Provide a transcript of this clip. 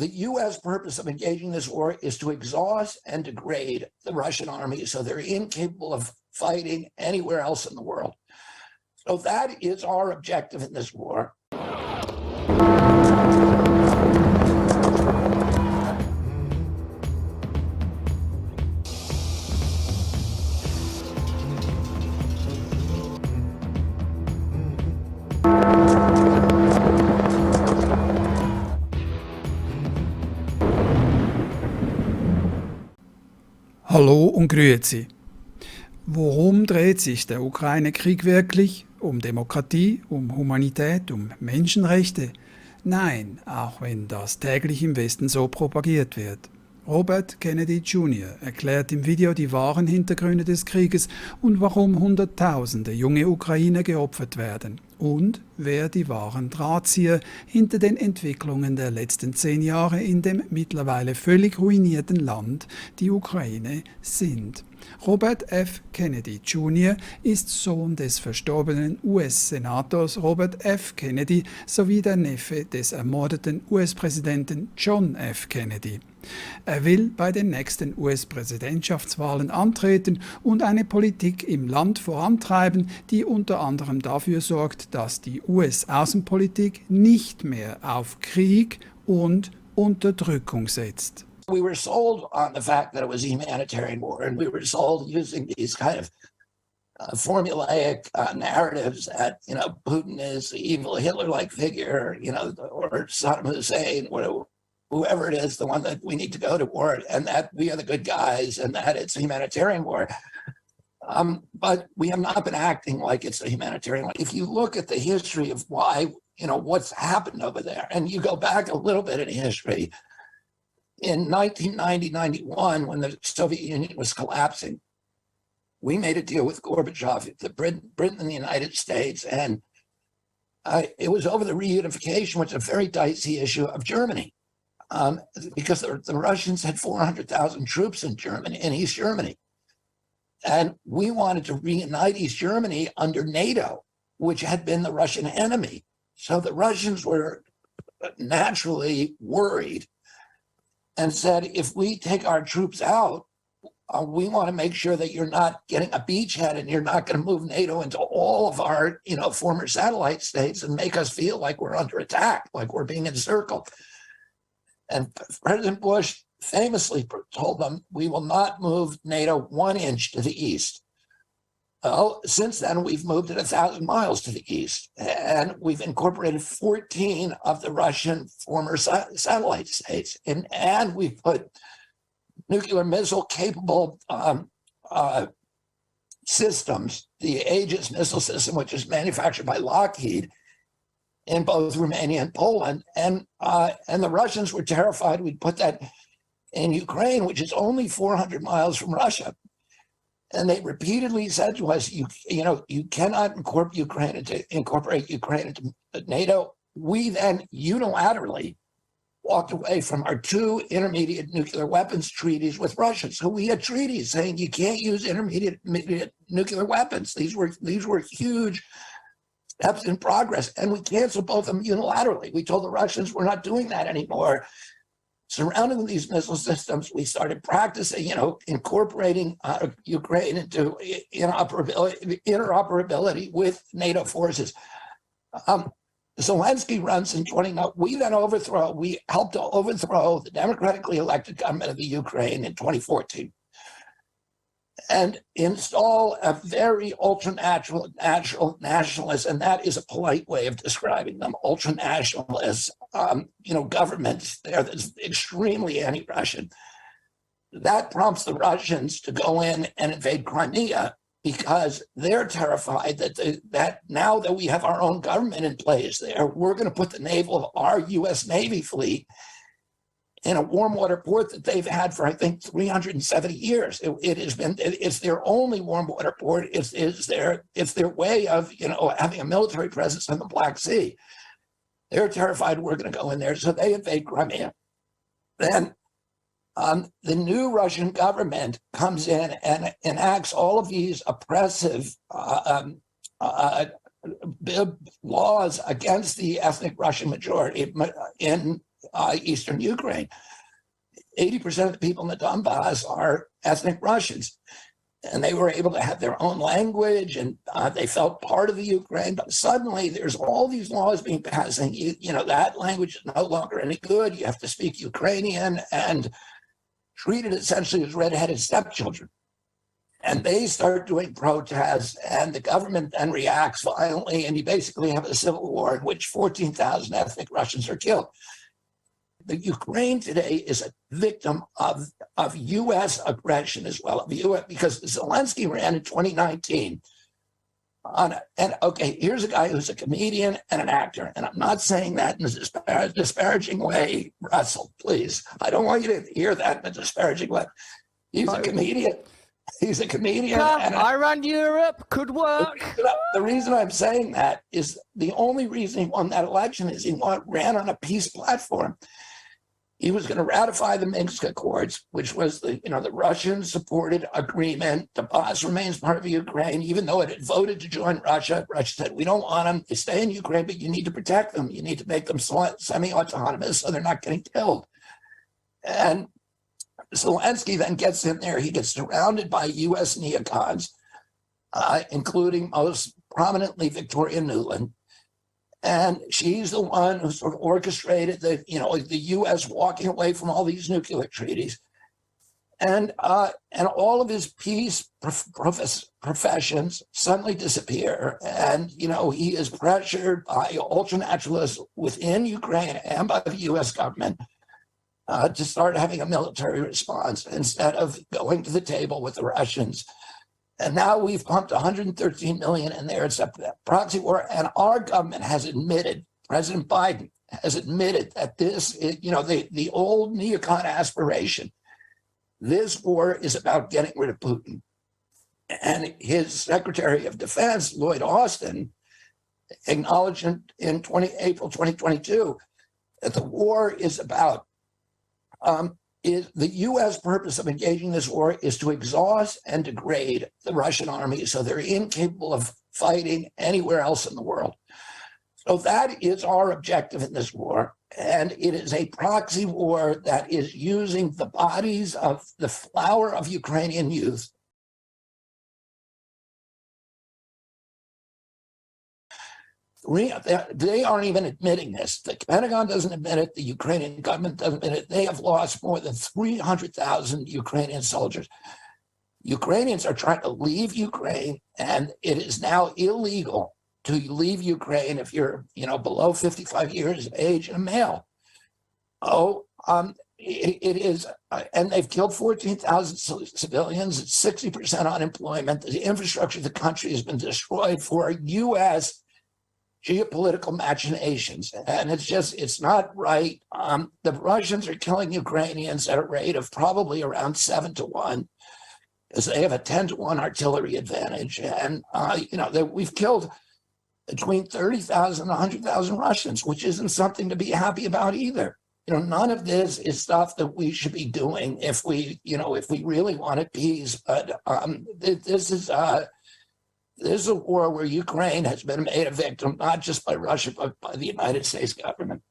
the U.S. purpose of engaging this war is to exhaust and degrade the Russian army so they're incapable of fighting anywhere else in the world. So that is our objective in this war. Hallo und grüezi. Worum dreht sich der Ukraine-Krieg wirklich? Um Demokratie, um Humanität, um Menschenrechte? Nein, auch wenn das täglich im Westen so propagiert wird. Robert Kennedy Jr. erklärt im Video die wahren Hintergründe des Krieges und warum Hunderttausende junge Ukrainer geopfert werden und wer die wahren Drahtzieher hinter den Entwicklungen der letzten 10 Jahre in dem mittlerweile völlig ruinierten Land, die Ukraine, sind. Robert F. Kennedy Jr. ist Sohn des verstorbenen US-Senators Robert F. Kennedy sowie der Neffe des ermordeten US-Präsidenten John F. Kennedy. Er will bei den nächsten US-Präsidentschaftswahlen antreten und eine Politik im Land vorantreiben, die unter anderem dafür sorgt, dass die US-Außenpolitik nicht mehr auf Krieg und Unterdrückung setzt. We were sold on the fact that it was a humanitarian war, and we were sold using these kind of formulaic narratives that, Putin is the evil Hitler-like figure, or Saddam Hussein, whoever it is, the one that we need to go to war, and that we are the good guys, and that it's a humanitarian war. But we have not been acting like it's a humanitarian war. If you look at the history of why, what's happened over there, and you go back a little bit in history, in 1990-91, when the Soviet Union was collapsing, we made a deal with Gorbachev, Britain and the United States, and it was over the reunification, which is a very dicey issue, of Germany, because the Russians had 400,000 troops in Germany, in East Germany. And we wanted to reunite East Germany under NATO, which had been the Russian enemy. So the Russians were naturally worried and said, if we take our troops out, we want to make sure that you're not getting a beachhead and you're not going to move NATO into all of our, former satellite states and make us feel like we're under attack, like we're being encircled. And President Bush famously told them, we will not move NATO 1 inch to the east. Well, since then, we've moved it 1,000 miles to the east, and we've incorporated 14 of the Russian former satellite states, and we've put nuclear missile-capable systems, the Aegis missile system, which is manufactured by Lockheed, in both Romania and Poland, and the Russians were terrified we'd put that in Ukraine, which is only 400 miles from Russia. And they repeatedly said to us, you cannot incorporate Ukraine into NATO. We then unilaterally walked away from our 2 intermediate nuclear weapons treaties with Russia. So we had treaties saying you can't use intermediate nuclear weapons. These were huge steps in progress, and we canceled both of them unilaterally. We told the Russians we're not doing that anymore. Surrounding these missile systems, we started practicing, incorporating Ukraine into interoperability with NATO forces. Zelensky runs in 2019. We helped to overthrow the democratically elected government of the Ukraine in 2014 and install a very ultra-national nationalist, and that is a polite way of describing them, ultra-nationalist, governments there that's extremely anti-Russian. That prompts the Russians to go in and invade Crimea because they're terrified that now that we have our own government in place there, we're going to put the naval of our U.S. Navy fleet in a warm water port that they've had for, I think, 370 years. It's their only warm water port. It's their way of, having a military presence in the Black Sea. They're terrified we're going to go in there, so they invade Crimea. Then the new Russian government comes in and enacts all of these oppressive laws against the ethnic Russian majority in eastern Ukraine. 80% of the people in the Donbass are ethnic Russians. And they were able to have their own language, and they felt part of the Ukraine. But suddenly there's all these laws being passed saying, that language is no longer any good. You have to speak Ukrainian, and treated essentially as redheaded stepchildren. And they start doing protests, and the government then reacts violently, and you basically have a civil war in which 14,000 ethnic Russians are killed. The Ukraine today is a victim of U.S. aggression as well, because Zelensky ran in 2019 here's a guy who's a comedian and an actor, and I'm not saying that in a disparaging way, Russell, please. I don't want you to hear that in a disparaging way. He's a comedian. He's a comedian. I ran Europe, could work. The reason I'm saying that is the only reason he won that election is he ran on a peace platform. He was going to ratify the Minsk Accords, which was the Russian-supported agreement. Donbass remains part of Ukraine, even though it had voted to join Russia. Russia said, we don't want them. They stay in Ukraine, but you need to protect them. You need to make them semi-autonomous so they're not getting killed. And Zelensky then gets in there. He gets surrounded by U.S. neocons, including most prominently Victoria Nuland. And she's the one who sort of orchestrated the U.S. walking away from all these nuclear treaties, and all of his peace professions suddenly disappear. And he is pressured by ultranationalists within Ukraine and by the U.S. government to start having a military response instead of going to the table with the Russians. And now we've pumped 113 million in there. It's a proxy war. And our government has admitted, President Biden has admitted that this is, the old neocon aspiration. This war is about getting rid of Putin. And his Secretary of Defense, Lloyd Austin, acknowledged in April 2022 that the war is about the U.S. purpose of engaging this war is to exhaust and degrade the Russian army so they're incapable of fighting anywhere else in the world. So that is our objective in this war. And it is a proxy war that is using the bodies of the flower of Ukrainian youth They aren't even admitting this. The Pentagon doesn't admit it. The Ukrainian government doesn't admit it. They have lost more than 300,000 Ukrainian soldiers. Ukrainians are trying to leave Ukraine, and it is now illegal to leave Ukraine if you're, below 55 years of age and a male. It is, and they've killed 14,000 civilians. It's 60% unemployment. The infrastructure of the country has been destroyed for U.S. geopolitical machinations, and it's not right. The Russians are killing Ukrainians at a rate of probably around 7-1, because they have a 10-1 artillery advantage. And we've killed between 30,000 and 100,000 Russians, which isn't something to be happy about either. None of this is stuff that we should be doing if we really wanted peace. But this is a war where Ukraine has been made a victim, not just by Russia, but by the United States government.